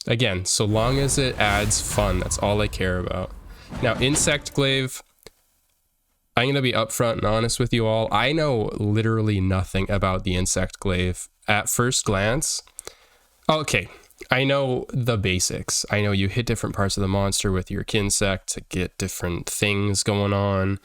Again, so long as it adds fun, that's all I care about. Now, Insect Glaive, I'm going to be upfront and honest with you all. I know literally nothing about the Insect Glaive. At first glance, okay, I know the basics. I know you hit different parts of the monster with your Kinsect to get different things going on.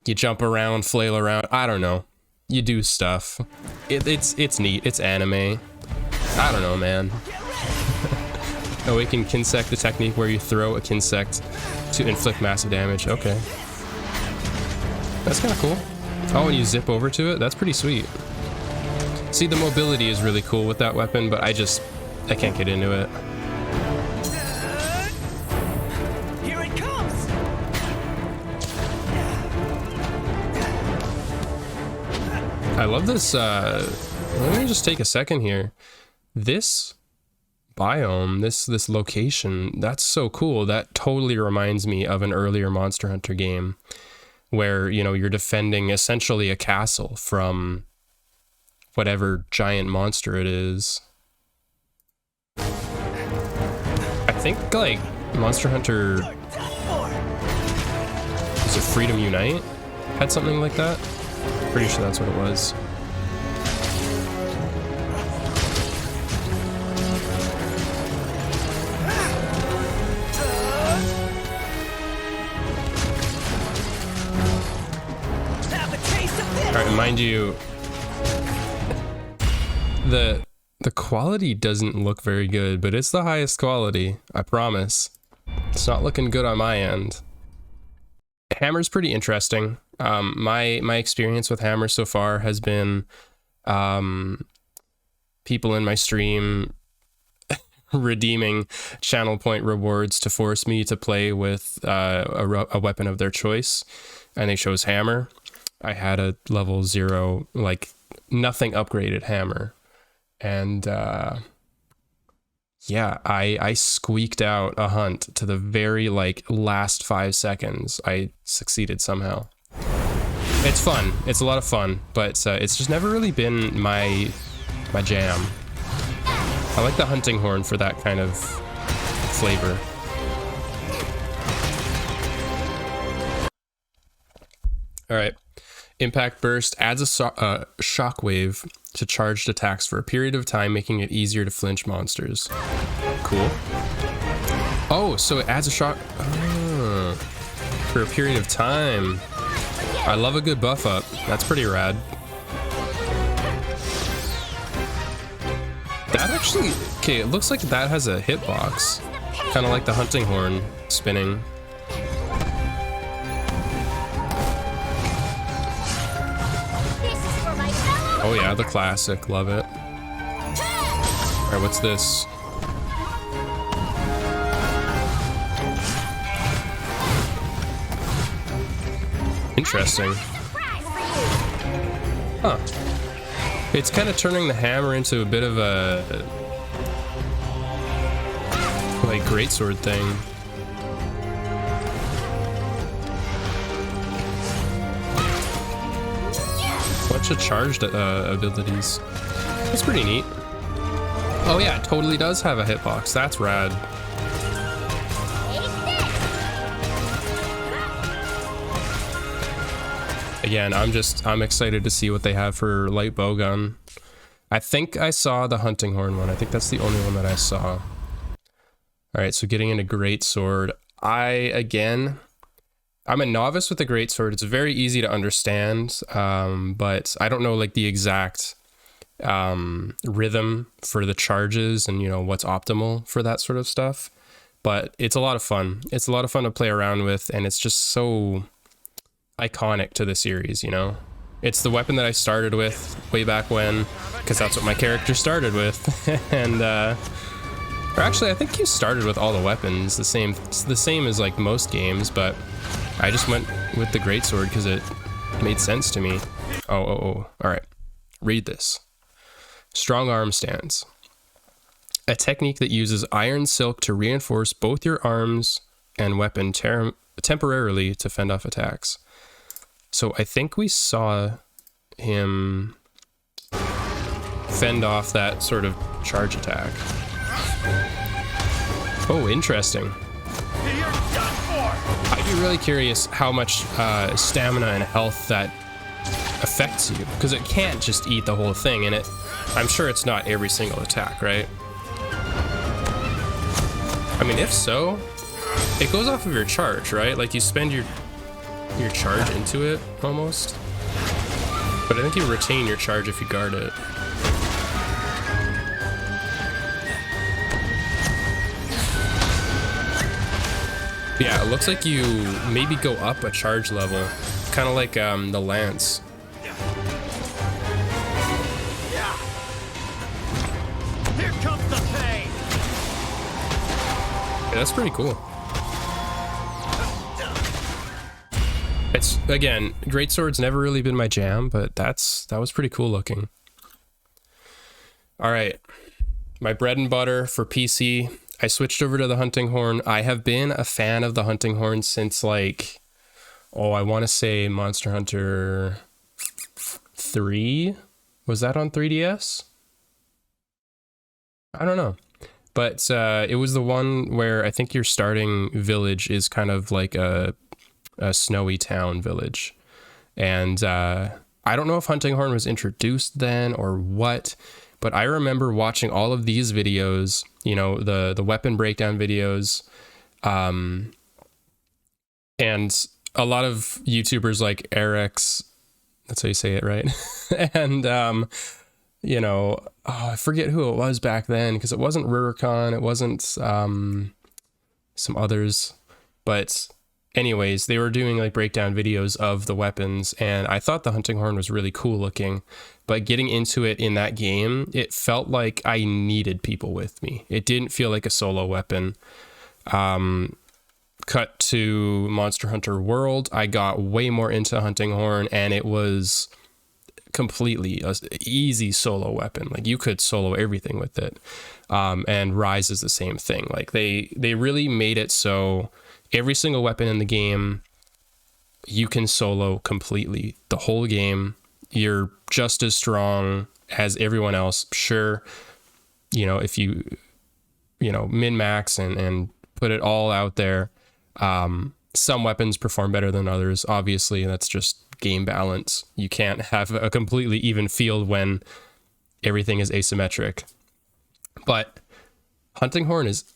You jump around, flail around, I don't know. You do stuff. It's neat, it's anime. I don't know, man. Awaken Kinsect, the technique where you throw a Kinsect to inflict massive damage. Okay. That's kind of cool. Oh, and you zip over to it? That's pretty sweet. See, the mobility is really cool with that weapon, but I can't get into it. Here it comes. I love this, let me just take a second here. This biome, this location, that's so cool. That totally reminds me of an earlier Monster Hunter game where, you know, you're defending essentially a castle from whatever giant monster it is. I think like Monster Hunter, is it Freedom Unite? Had something like that? Pretty sure that's what it was. Alright, mind you, the quality doesn't look very good, but it's the highest quality, I promise. It's not looking good on my end. Hammer's pretty interesting. My experience with Hammer so far has been people in my stream redeeming channel point rewards to force me to play with a weapon of their choice, and they chose Hammer. I had a level 0, like nothing upgraded Hammer, and yeah, I squeaked out a hunt to the very like last 5 seconds. I succeeded somehow. It's fun. It's a lot of fun, but it's just never really been my jam. I like the hunting horn for that kind of flavor. All right. Impact Burst adds a shockwave to charged attacks for a period of time, making it easier to flinch monsters. Cool. Oh, so it adds a shock for a period of time. I love a good buff up. That's pretty rad. That actually, okay, it looks like that has a hitbox. Kind of like the hunting horn spinning. Oh yeah, the classic, love it. Alright, what's this? Interesting. Huh. It's kind of turning the hammer into a bit of a like greatsword thing. Bunch of charged abilities. That's pretty neat. Oh yeah, it totally does have a hitbox. That's rad. Again, I'm excited to see what they have for light bowgun. I think I saw the hunting horn one. I think that's the only one that I saw. All right, so getting into greatsword. I'm a novice with the greatsword. It's very easy to understand, but I don't know like the exact rhythm for the charges and, you know, what's optimal for that sort of stuff. But it's a lot of fun. It's a lot of fun to play around with, and it's just so iconic to the series, you know? It's the weapon that I started with way back when, because that's what my character started with. And or actually, I think you started with all the weapons the same as like most games, but I just went with the greatsword because it made sense to me. Oh. All right. Read this. Strong arm stance. A technique that uses iron silk to reinforce both your arms and weapon temporarily to fend off attacks. So I think we saw him fend off that sort of charge attack. Oh, interesting. You're done for. I'd be really curious how much stamina and health that affects you, because it can't just eat the whole thing, and I'm sure it's not every single attack, right? I mean, if so, it goes off of your charge, right? Like you spend your charge into it almost, but I think you retain your charge if you guard it. Yeah, it looks like you maybe go up a charge level, kind of like the lance. Here comes the pain. Yeah, that's pretty cool. It's, again, greatsword's never really been my jam, but that was pretty cool looking. All right, my bread and butter for PC. I switched over to the hunting horn. I have been a fan of the hunting horn since, like, I want to say Monster Hunter 3. Was that on 3DS? I don't know. But it was the one where I think your starting village is kind of like a snowy town village. And I don't know if hunting horn was introduced then or what, but I remember watching all of these videos, you know, the weapon breakdown videos, and a lot of YouTubers like Eric's, that's how you say it, right? And, you know, I forget who it was back then, because it wasn't Rurikon, it wasn't some others, but anyways, they were doing like breakdown videos of the weapons, and I thought the hunting horn was really cool looking, but getting into it in that game, it felt like I needed people with me. It didn't feel like a solo weapon. Cut to Monster Hunter World, I got way more into hunting horn, and it was completely a easy solo weapon. Like you could solo everything with it. And Rise is the same thing. Like they really made it so every single weapon in the game you can solo completely the whole game. You're just as strong as everyone else. Sure, you know, if you know, min-max and put it all out there, some weapons perform better than others, obviously, and that's just game balance. You can't have a completely even field when everything is asymmetric. But hunting horn is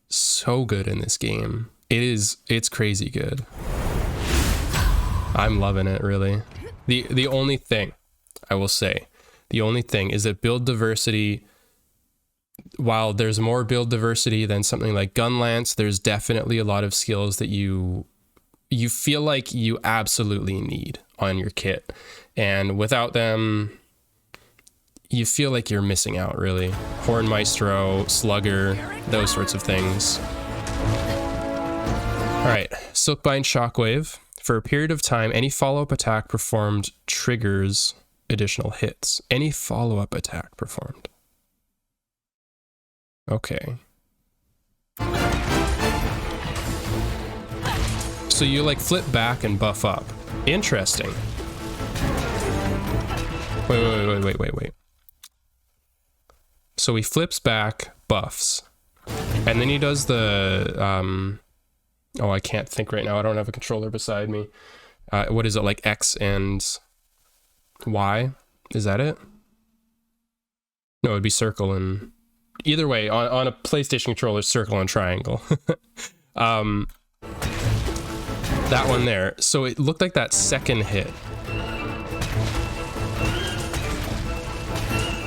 so good in this game. It's crazy good. I'm loving it, really. The only thing I will say, the only thing is that build diversity, while there's more build diversity than something like Gunlance, there's definitely a lot of skills that you feel like you absolutely need on your kit, and without them you feel like you're missing out, really. Horn Maestro, Slugger, those sorts of things. All right, Silkbind Shockwave. For a period of time, any follow-up attack performed triggers additional hits. Any follow-up attack performed. Okay. So you like flip back and buff up. Interesting. Wait. So he flips back, buffs. And then he does the, I can't think right now. I don't have a controller beside me. What is it, like X and Y? Is that it? No, it'd be circle and... Either way, on a PlayStation controller, circle and triangle. That one there. So it looked like that second hit.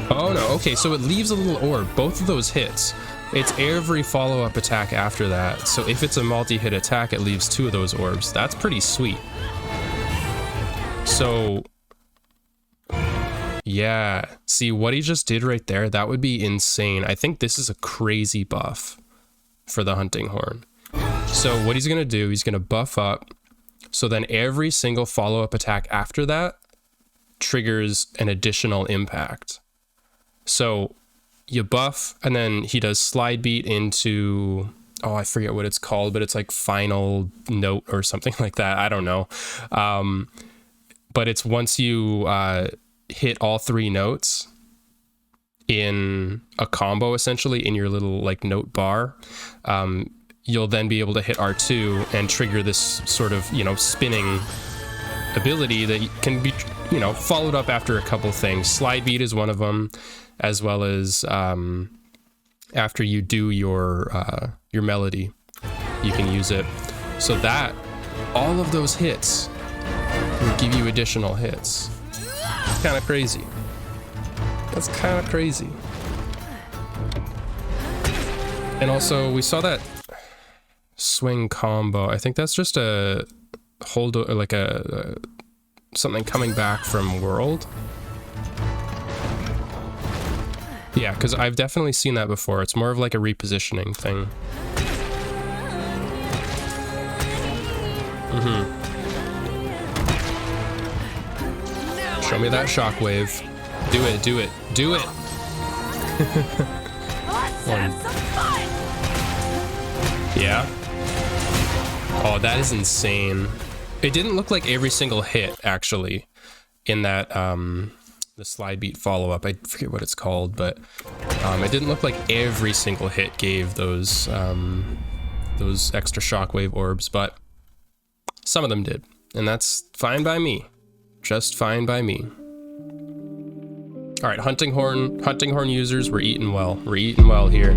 Oh no, okay, so it leaves a little orb. Both of those hits. It's every follow-up attack after that. So if it's a multi-hit attack, it leaves 2 of those orbs. That's pretty sweet. So... yeah, see what he just did right there, that would be insane. I think this is a crazy buff for the hunting horn. So what he's gonna do, he's gonna buff up, so then every single follow-up attack after that triggers an additional impact. So you buff, and then he does slide beat into, I forget what it's called, but it's like final note or something like that, I don't know. But it's once you hit all 3 notes, in a combo, essentially in your little like note bar, you'll then be able to hit R2 and trigger this sort of, you know, spinning ability that can be, you know, followed up after a couple things. Slide beat is one of them, as well as after you do your melody, you can use it. So that all of those hits will give you additional hits. It's kind of crazy. That's kind of crazy. And also we saw that swing combo. I think that's just a hold, like a something coming back from world. Yeah, because I've definitely seen that before. It's more of like a repositioning thing. Show me that shockwave. Do it, do it, do it! Let's have some fun! Yeah? Oh, that is insane. It didn't look like every single hit, actually, in that, the slide beat follow-up. I forget what it's called, but it didn't look like every single hit gave those extra shockwave orbs, but some of them did. And that's fine by me. Just fine by me. All right, hunting horn users, we're eating well. We're eating well here.